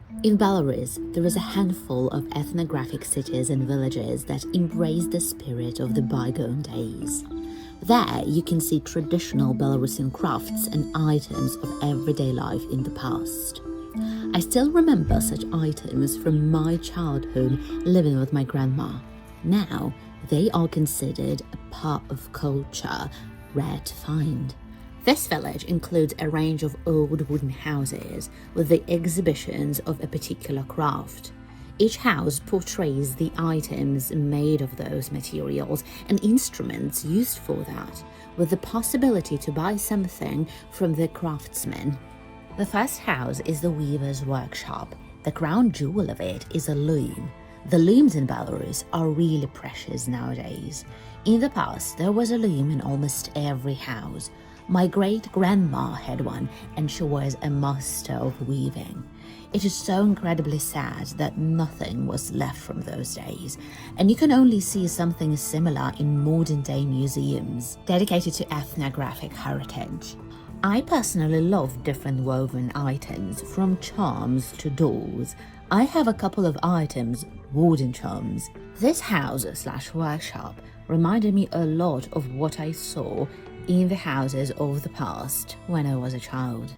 In Belarus, there is a handful of ethnographic cities and villages that embrace the spirit of the bygone days. There, you can see traditional Belarusian crafts and items of everyday life in the past. I still remember such items from my childhood living with my grandma. Now, they are considered a part of culture, rare to find. This village includes a range of old wooden houses with the exhibitions of a particular craft. Each house portrays the items made of those materials and instruments used for that, with the possibility to buy something from the craftsman. The first house is the weaver's workshop. The crown jewel of it is a loom. The looms in Belarus are really precious nowadays. In the past, there was a loom in almost every house. My great-grandma had one, and she was a master of weaving. It is so incredibly sad that nothing was left from those days, and you can only see something similar in modern-day museums dedicated to ethnographic heritage. I personally love different woven items, from charms to dolls. I have a couple of items, wooden charms. This house/workshop reminded me a lot of what I saw in the houses of the past when I was a child.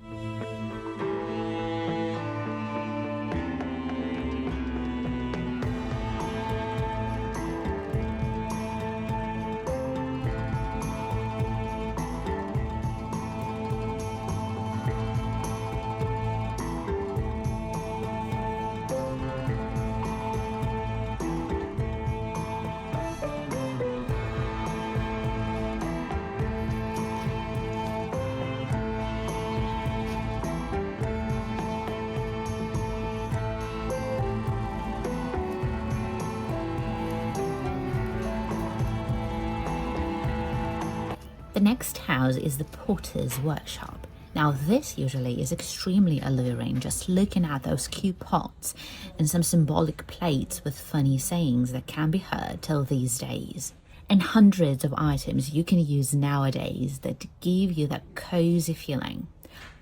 The next house is the potter's workshop. Now this usually is extremely alluring, just looking at those cute pots and some symbolic plates with funny sayings that can be heard till these days. And hundreds of items you can use nowadays that give you that cozy feeling.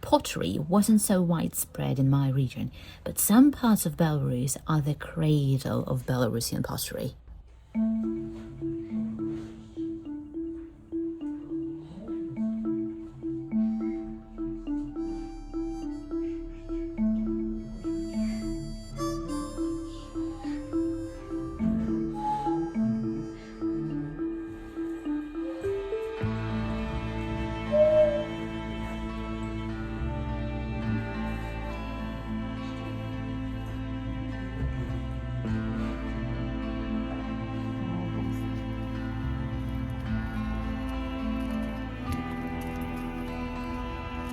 Pottery wasn't so widespread in my region, but some parts of Belarus are the cradle of Belarusian pottery.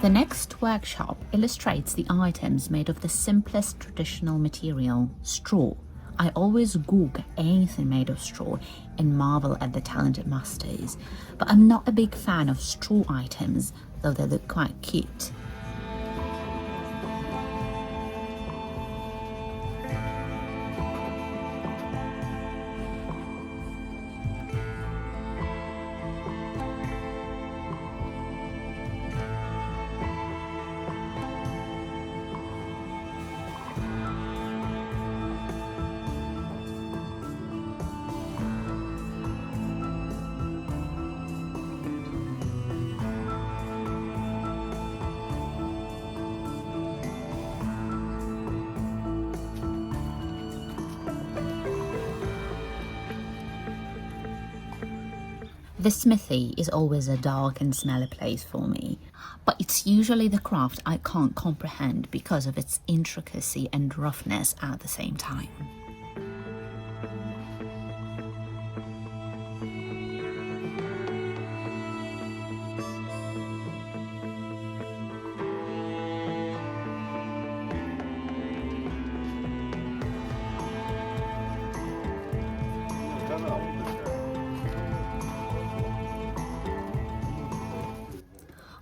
The next workshop illustrates the items made of the simplest traditional material, straw. I always Google anything made of straw and marvel at the talented masters, but I'm not a big fan of straw items, though they look quite cute. The smithy is always a dark and smelly place for me, but it's usually the craft I can't comprehend because of its intricacy and roughness at the same time.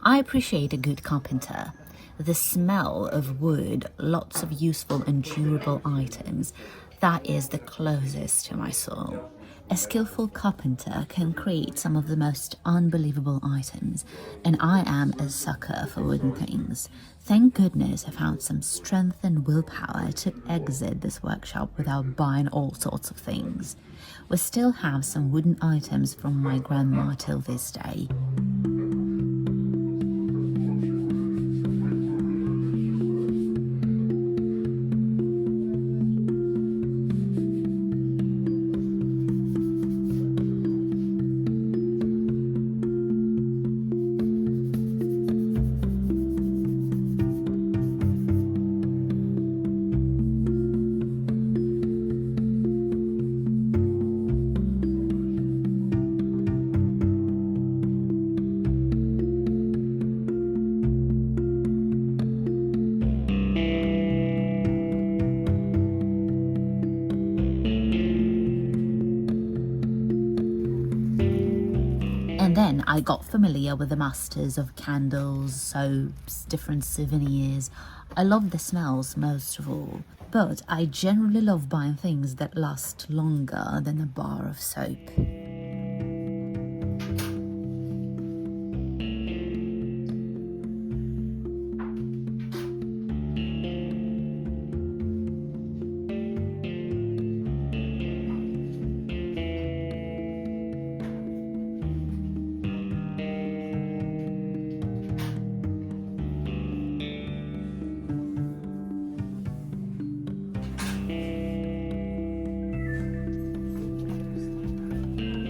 I appreciate a good carpenter. The smell of wood, lots of useful and durable items, that is the closest to my soul. A skillful carpenter can create some of the most unbelievable items, and I am a sucker for wooden things. Thank goodness I found some strength and willpower to exit this workshop without buying all sorts of things. We still have some wooden items from my grandma till this day. And then I got familiar with the masters of candles, soaps, different souvenirs. I love the smells most of all, but I generally love buying things that last longer than a bar of soap.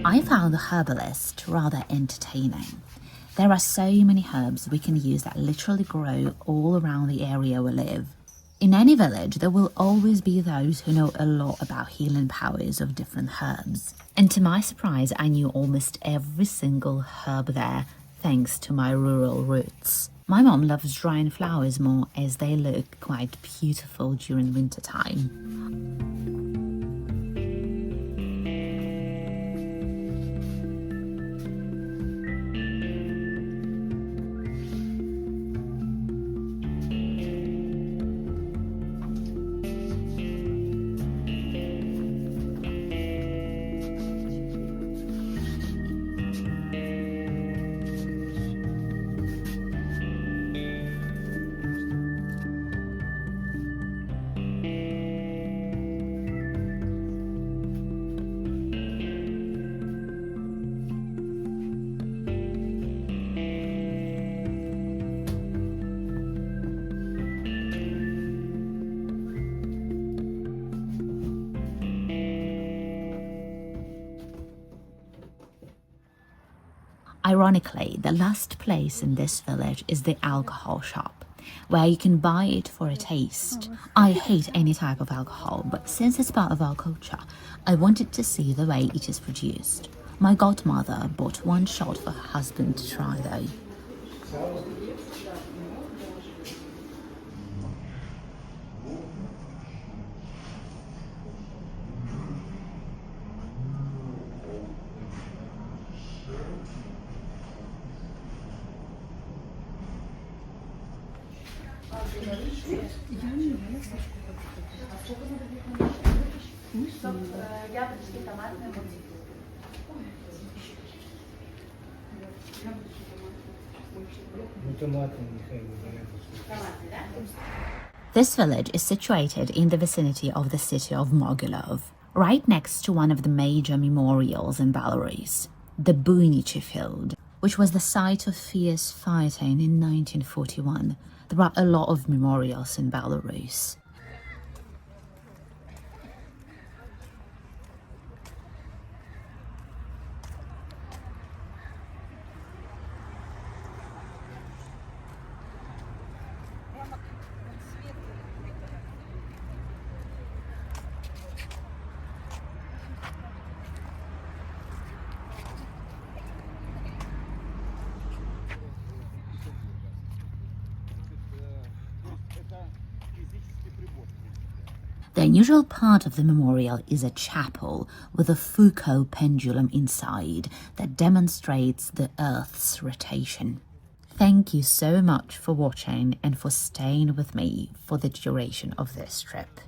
I found the herbalist rather entertaining. There are so many herbs we can use that literally grow all around the area we live. In any village, there will always be those who know a lot about healing powers of different herbs. And to my surprise, I knew almost every single herb there, thanks to my rural roots. My mom loves drying flowers more as they look quite beautiful during winter time. Ironically, the last place in this village is the alcohol shop, where you can buy it for a taste. I hate any type of alcohol, but since it's part of our culture, I wanted to see the way it is produced. My godmother bought one shot for her husband to try though. This village is situated in the vicinity of the city of Mogilev, right next to one of the major memorials in Belarus, the Buinichi Field, which was the site of fierce fighting in 1941. There are a lot of memorials in Belarus. The unusual part of the memorial is a chapel with a Foucault pendulum inside that demonstrates the Earth's rotation. Thank you so much for watching and for staying with me for the duration of this trip.